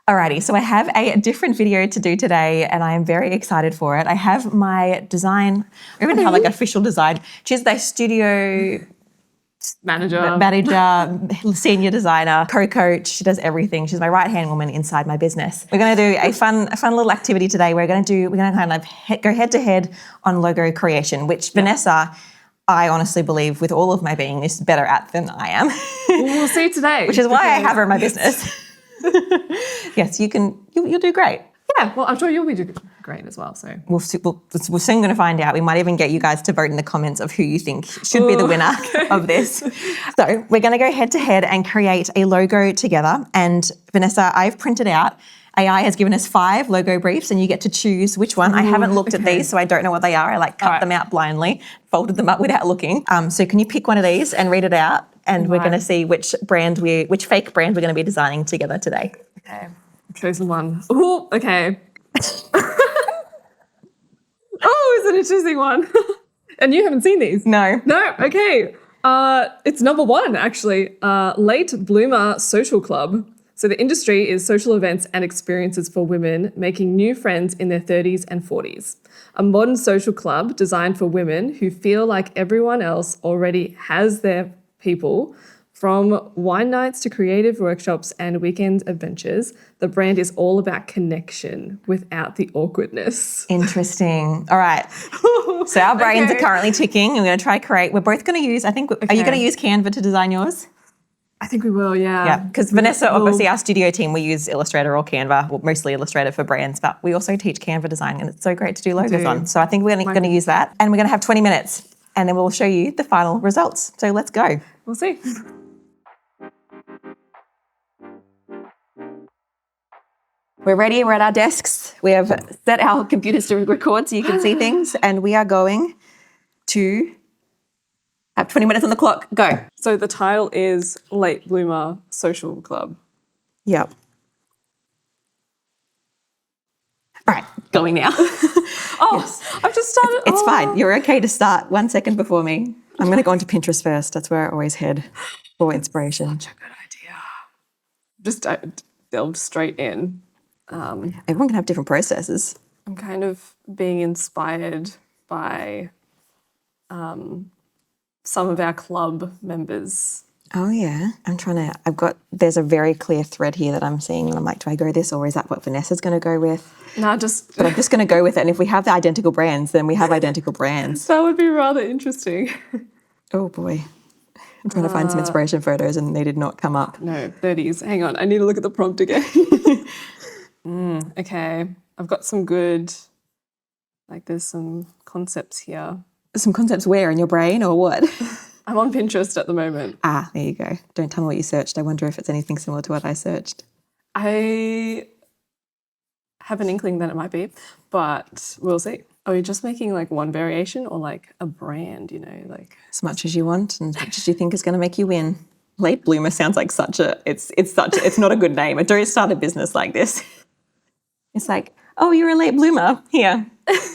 Alrighty, so I have a different video to do today and I am very excited for it. I have my design, I even have like official design. She's the studio manager, senior designer, co-coach. She does everything. She's my right-hand woman inside my business. We're going to do a fun little activity today. We're going to kind of go head to head on logo creation, which Vanessa, I honestly believe with all of my being is better at than I am. We'll see today. Which is why I have her in my business. Yes, you'll do great. Yeah, well, I'm sure you'll be great as well. So we're soon going to find out. We might even get you guys to vote in the comments of who you think should be the winner of this. So we're going to go head to head and create a logo together. And Vanessa, I've printed out. AI has given us 5 logo briefs and you get to choose which one. I haven't looked at these, so I don't know what they are. I cut them out blindly, folded them up without looking. So can you pick one of these and read it out? And we're going to see which fake brand we're going to be designing together today. Okay, I've chosen one. Oh, okay. Oh, it's an interesting one. And you haven't seen these? No. No, okay. It's number 1, actually. Late Bloomer Social Club. So the industry is social events and experiences for women making new friends in their 30s and 40s. A modern social club designed for women who feel like everyone else already has their people. From wine nights to creative workshops and weekend adventures, the brand is all about connection without the awkwardness. Interesting. All right. So our brains are currently ticking. We're going to try create. We're both going to use, are you going to use Canva to design yours? I think we will, yeah. Yeah, because Vanessa, obviously our studio team, we use Illustrator or Canva, well, mostly Illustrator for brands, but we also teach Canva design and it's so great to do logos on. So I think we're going to use that and we're going to have 20 minutes and then we'll show you the final results. So let's go. We'll see. We're ready, we're at our desks. We have set our computers to record so you can see things and we are going to have 20 minutes on the clock. Go. So the title is Late Bloomer Social Club. Yep. All right, going now. Yes. I've just started. It's fine. You're okay to start 1 second before me. I'm going to go onto Pinterest first. That's where I always head for inspiration. Such a good idea. Just delved straight in. Everyone can have different processes. I'm kind of being inspired by some of our club members. Oh yeah, there's a very clear thread here that I'm seeing and I'm like, do I go this or is that what Vanessa's going to go with? No, But I'm just going to go with it. And if we have the identical brands, then we have identical brands. That would be rather interesting. Oh boy. I'm trying to find some inspiration photos and they did not come up. No, 30s. Hang on, I need to look at the prompt again. Okay, I've got some good, there's some concepts here. Some concepts where, in your brain or what? I'm on Pinterest at the moment. Ah, there you go. Don't tell me what you searched. I wonder if it's anything similar to what I searched. I have an inkling that it might be, but we'll see. Are you just making one variation or a brand, As much as you want and as much as you think is going to make you win. Late Bloomer sounds like it's not a good name. Don't start a business like this. It's like, oh, you're a late bloomer. Here,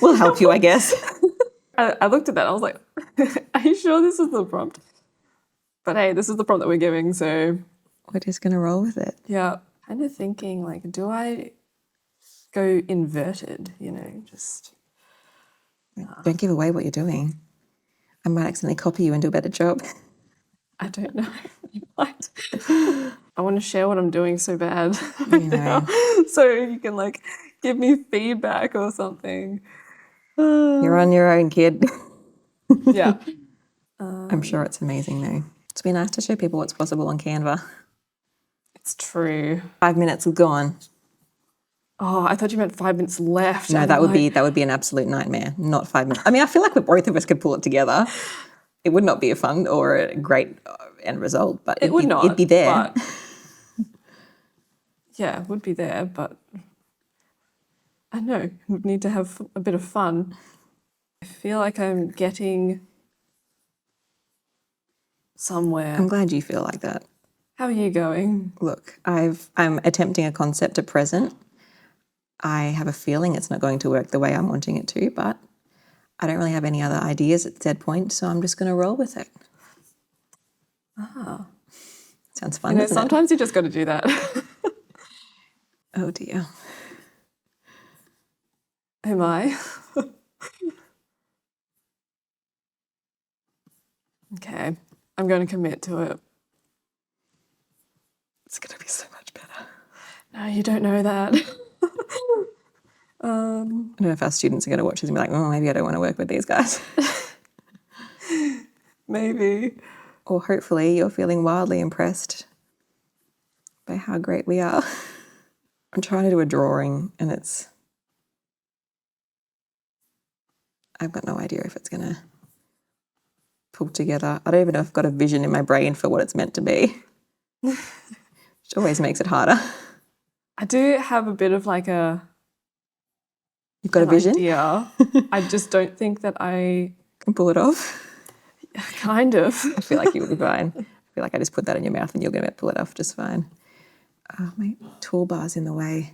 we'll help you, I guess. I looked at that. I was like, are you sure this is the prompt? But hey, this is the prompt that we're giving, so. We're just going to roll with it. Yeah. Kind of thinking, do I go inverted, just. Don't give away what you're doing. I might accidentally copy you and do a better job. I don't know. You might. I want to share what I'm doing so bad right now. So you can give me feedback or something. You're on your own, kid. Yeah. I'm sure it's amazing though. It's been nice to show people what's possible on Canva. It's true. 5 minutes gone. Oh, I thought you meant 5 minutes left. No, that would be an absolute nightmare. Not 5 minutes. I mean, I feel like both of us could pull it together. It would not be a fun or a great end result, but it'd be there. But yeah, it would be there, but I know, we need to have a bit of fun. I feel like I'm getting somewhere. I'm glad you feel like that. How are you going? Look, I'm attempting a concept at present. I have a feeling it's not going to work the way I'm wanting it to, but I don't really have any other ideas at said point, so I'm just going to roll with it. Ah. Sounds fun, doesn't sometimes you just got to do that. Oh dear. Am I? Okay, I'm going to commit to it. It's going to be so much better. No, you don't know that. I don't know if our students are going to watch this and be like, oh, maybe I don't want to work with these guys. Maybe. Or hopefully you're feeling wildly impressed by how great we are. I'm trying to do a drawing and I've got no idea if it's going to pull together. I don't even know if I've got a vision in my brain for what it's meant to be, which always makes it harder. I do have a bit of like You've got a vision? idea. I just don't think that I Can pull it off. kind of. I feel like you would be fine. I feel like I just put that in your mouth and you're going to pull it off just fine. My toolbar's in the way,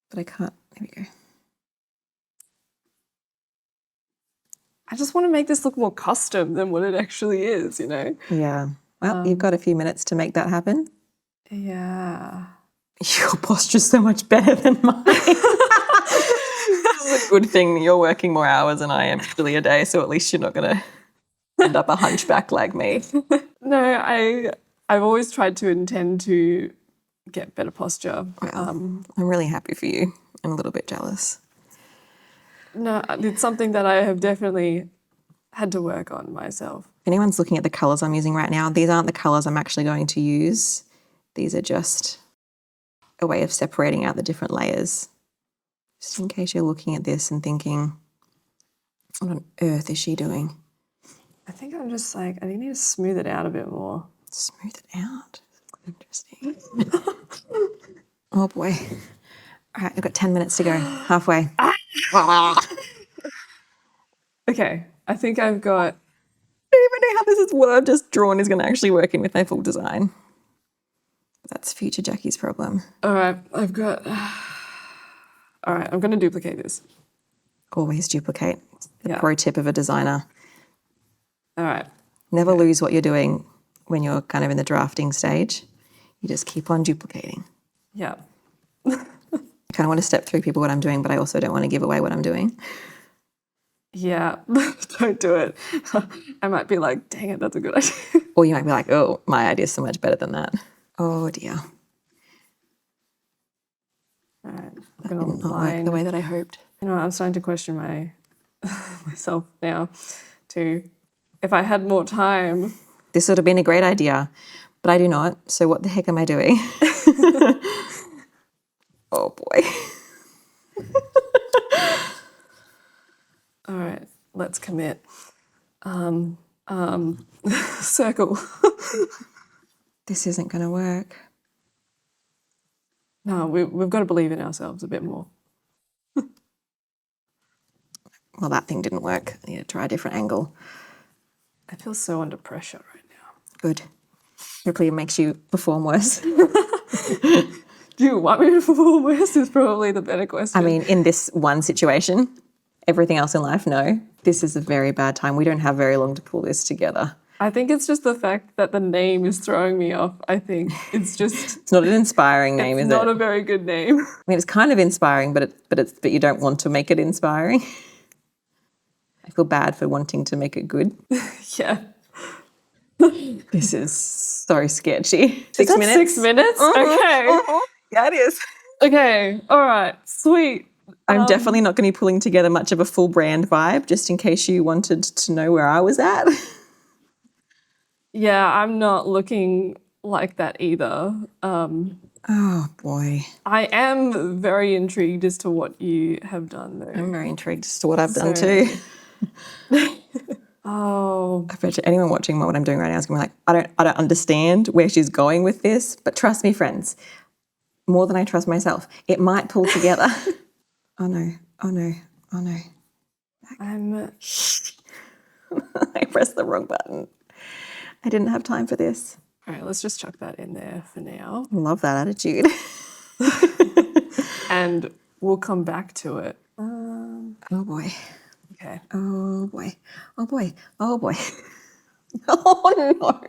but I can't. There we go. I just want to make this look more custom than what it actually is, you know? Yeah. Well, you've got a few minutes to make that happen. Yeah. Your posture's so much better than mine. This is a good thing that you're working more hours than I am usually a day, so at least you're not going to end up a hunchback like me. No, I've always tried to intend to get better posture. Well, I'm really happy for you and a little bit jealous. No, it's something that I have definitely had to work on myself. If anyone's looking at the colours I'm using right now, these aren't the colours I'm actually going to use. These are just a way of separating out the different layers. Just in case you're looking at this and thinking, what on earth is she doing? I think I'm just like, I need to smooth it out a bit more. Smooth it out. Interesting. Oh boy. All right, I've got 10 minutes to go. Halfway. Okay, I think I've got... I don't even know how this is what I've just drawn is going to actually work in with my full design. That's future Jacqui's problem. All right, I've got... All right, I'm going to duplicate this. Always duplicate. The pro tip of a designer. All right. Never lose what you're doing when you're kind of in the drafting stage. You just keep on duplicating. Yeah. I kind of want to step through people what I'm doing, but I also don't want to give away what I'm doing. Yeah, don't do it. I might be like, dang it, that's a good idea. Or you might be like, oh, my idea's so much better than that. Oh dear. All right, That didn't not work the way that I hoped. You know, I'm starting to question myself now too. If I had more time. This would have been a great idea, but I do not. So what the heck am I doing? Oh boy. All right, let's commit. Circle. This isn't going to work. No, we've got to believe in ourselves a bit more. Well, that thing didn't work. I need to try a different angle. I feel so under pressure right now. Good. Hopefully it makes you perform worse. Do you want me to perform worse is probably the better question. I mean, in this one situation, everything else in life, no. This is a very bad time. We don't have very long to pull this together. I think it's just the fact that the name is throwing me off. I think it's just... It's not an inspiring name, is it? It's not a very good name. I mean, it's kind of inspiring, but you don't want to make it inspiring. I feel bad for wanting to make it good. Yeah. This is so sketchy. 6 minutes? 6 minutes? Okay. Yeah, it is. Okay. All right. Sweet. I'm definitely not going to be pulling together much of a full brand vibe, just in case you wanted to know where I was at. Yeah, I'm not looking like that either. Oh, boy. I am very intrigued as to what you have done, though. I'm very intrigued as to what I've done too. Oh. I bet you anyone watching what I'm doing right now is going to be like, I don't understand where she's going with this, but trust me, friends, more than I trust myself, it might pull together. Oh, no. Oh, no. Oh, no. I'm... I pressed the wrong button. I didn't have time for this. All right, let's just chuck that in there for now. Love that attitude. And we'll come back to it. Oh, boy. Okay. Oh, boy. Oh, boy. Oh, boy. Oh, no.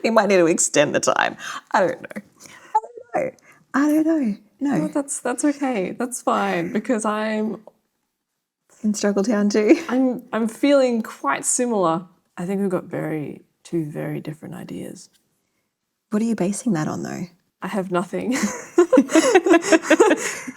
We might need to extend the time. I don't know. No. That's okay. That's fine because I'm In Struggletown too. I'm feeling quite similar. I think we've got two very different ideas. What are you basing that on though? I have nothing.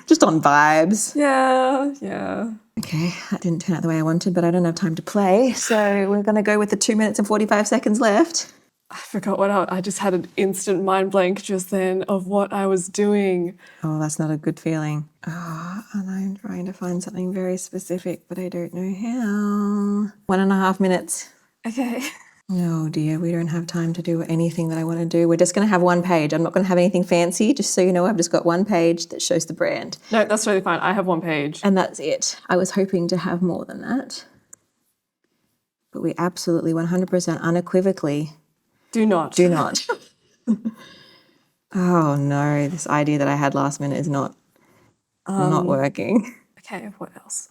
Just on vibes. Yeah. Okay, that didn't turn out the way I wanted, but I don't have time to play. So we're going to go with the 2 minutes and 45 seconds left. I forgot I just had an instant mind blank just then of what I was doing. Oh, that's not a good feeling. Oh, and I'm trying to find something very specific, but I don't know how. 1.5 minutes. Okay. Oh dear, we don't have time to do anything that I want to do. We're just going to have one page. I'm not going to have anything fancy. Just so you know, I've just got one page that shows the brand. No, that's totally fine. I have one page. And that's it. I was hoping to have more than that. But we absolutely 100% unequivocally Do not. Oh no, this idea that I had last minute is not working. Okay, what else?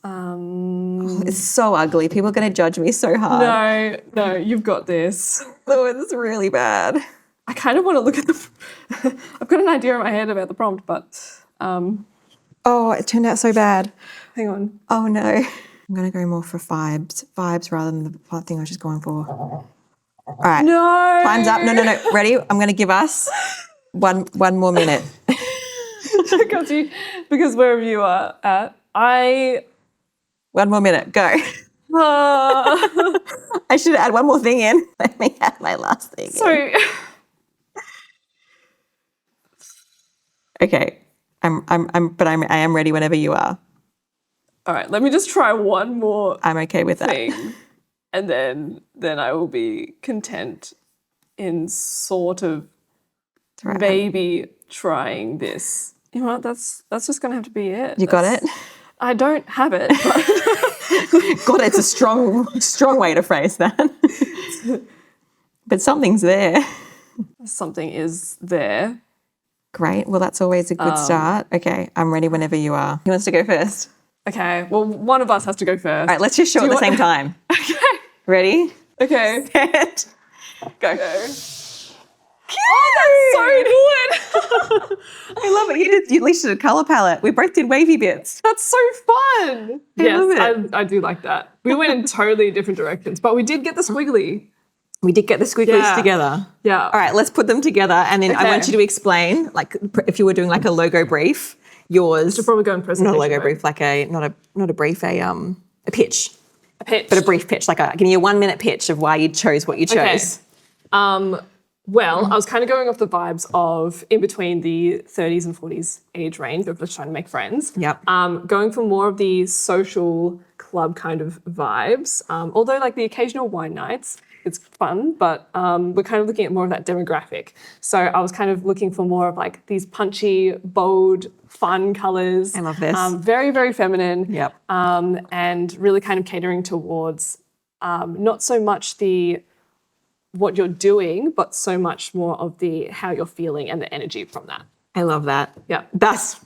It's so ugly. People are going to judge me so hard. No, you've got this. Oh, it's really bad. I kind of want to look at I've got an idea in my head about the prompt, but Oh, it turned out so bad. hang on. Oh no. I'm going to go more for vibes rather than the thing I was just going for. All right. No. Time's up. No. Ready? I'm going to give us one more minute. because wherever you are at, 1 more minute. Go. I should add one more thing in. Let me add my last thing in. Okay. I am ready whenever you are. All right, let me just try one more I'm okay with that. thing, and then I will be content in sort of maybe trying this. You know what? That's just gonna have to be it. You got it? I don't have it. But God, it's a strong way to phrase that. But something's there. something is there. Great. Well, that's always a good start. Okay, I'm ready whenever you are. Who wants to go first? Okay. Well, one of us has to go first. All right, let's just show at the same time. Okay. Ready? Okay. Set. Go. Oh, that's so good. I love it. You at least did a colour palette. We both did wavy bits. That's so fun. love I do like that. We went in totally different directions, but we did get the squiggly. We did get the squigglies together. Yeah. All right, let's put them together, and then I want you to explain, like, if you were doing like a logo brief, yours. Should probably go in presentation. Not a logo brief, like not a brief, a pitch. A pitch. But a brief pitch, like give me a 1 minute pitch of why you chose what you chose. Okay. Well, I was kind of going off the vibes of in between the 30s and 40s age range of just trying to make friends. Yep. Going for more of the social club kind of vibes. Although like the occasional wine nights, it's fun, but we're kind of looking at more of that demographic. So I was kind of looking for more of like these punchy, bold, fun colours. I love this. Very, very feminine. Yep. And really kind of catering towards not so much the what you're doing, but so much more of the how you're feeling and the energy from that. I love that. Yeah. That's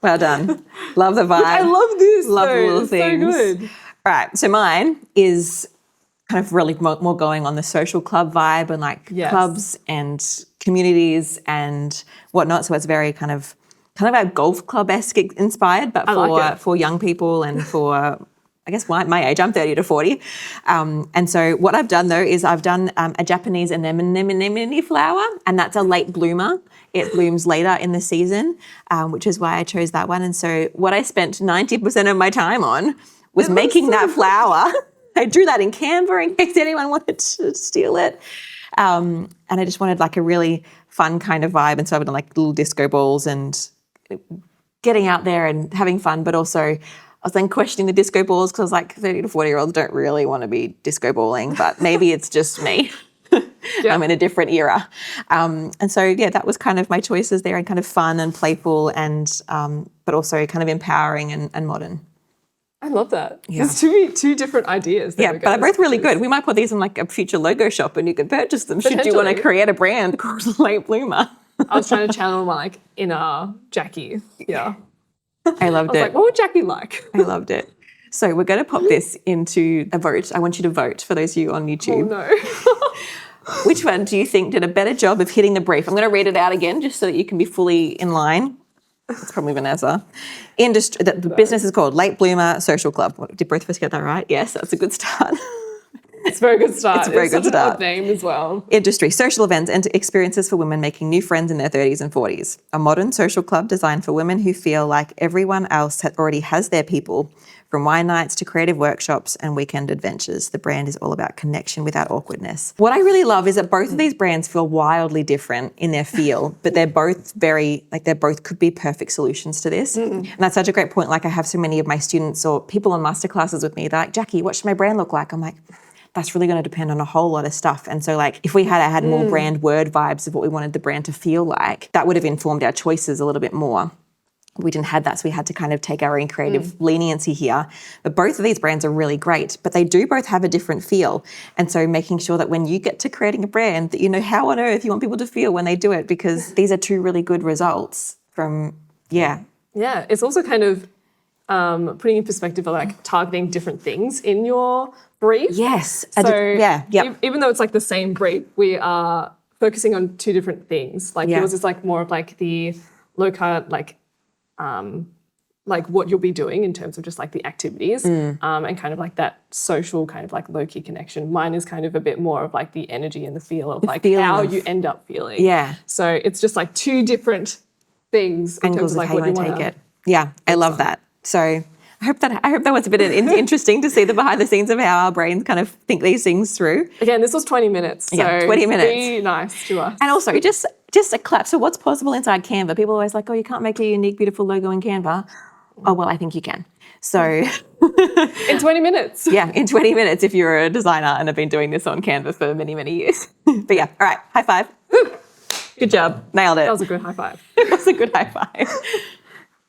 well done. Love the vibe. I love this. Love the little It's things. So good. All right, so mine is kind of really more going on the social club vibe and like clubs and communities and whatnot. So it's very kind of a golf club-esque inspired, but for young people and for I guess my age. I'm 30 to 40. And so what I've done though is I've done a Japanese anemone flower, and that's a late bloomer. It blooms later in the season, which is why I chose that one. And so what I spent 90% of my time on was making that flower. I drew that in Canva in case anyone wanted to steal it. And I just wanted like a really fun kind of vibe. And so I've done like little disco balls and getting out there and having fun, but also I was then questioning the disco balls because I was like 30 to 40-year-olds don't really want to be disco balling, but maybe it's just me. I'm in a different era. And so, that was kind of my choices there, and kind of fun and playful and but also kind of empowering and modern. I love that. Yeah. There's two different ideas. But they're both really good. We might put these in like a future logo shop and you could purchase them should you want to create a brand called Late Bloomer. I was trying to channel my like inner Jacqui. Yeah. I loved it. Like, what would Jacqui like? I loved it. So we're going to pop this into a vote. I want you to vote for those of you on YouTube. Oh no. Which one do you think did a better job of hitting the brief? I'm going to read it out again just so that you can be fully in line. It's probably Vanessa. The business is called Late Bloomer Social Club. Did both of us get that right? Yes, that's a good start. It's a very good start. It's a very good such start. An odd name as well. Industry, social events and experiences for women making new friends in their 30s and 40s. A modern social club designed for women who feel like everyone else already has their people. From wine nights to creative workshops and weekend adventures, the brand is all about connection without awkwardness. What I really love is that both of these brands feel wildly different in their feel, but they're both they both could be perfect solutions to this. And that's such a great point. Like I have so many of my students or people on masterclasses with me, they're like, Jacqui, what should my brand look like? I'm like, that's really going to depend on a whole lot of stuff. And so like if we had more brand word vibes of what we wanted the brand to feel like, that would have informed our choices a little bit more. We didn't have that, so we had to kind of take our own creative leniency here. But both of these brands are really great, but they do both have a different feel. And so making sure that when you get to creating a brand, that you know how on earth you want people to feel when they do it, because these are two really good results from, Yeah, it's also kind of putting in perspective of like targeting different things in your brief. Yes. So even though it's like the same brief, we are focusing on two different things. Like yours is like more of like the low carb, like what you'll be doing in terms of just like the activities and kind of like that social kind of like low-key connection. Mine is kind of a bit more of like the energy and the feel of like how you end up feeling. Yeah. So it's just like two different things in angles terms of like how what you you want want to take it. Yeah, I love that. So I hope that was a bit interesting to see the behind the scenes of how our brains kind of think these things through. Again, this was 20 minutes. So 20 minutes. Be nice to us. And also just a clap. So what's possible inside Canva? People are always like, oh, you can't make a unique, beautiful logo in Canva. Oh, well, I think you can. So in 20 minutes. Yeah, in 20 minutes if you're a designer and have been doing this on Canva for many, many years. But yeah, all right, high five. Good job. Nailed it. That was a good high five. It was a good high five.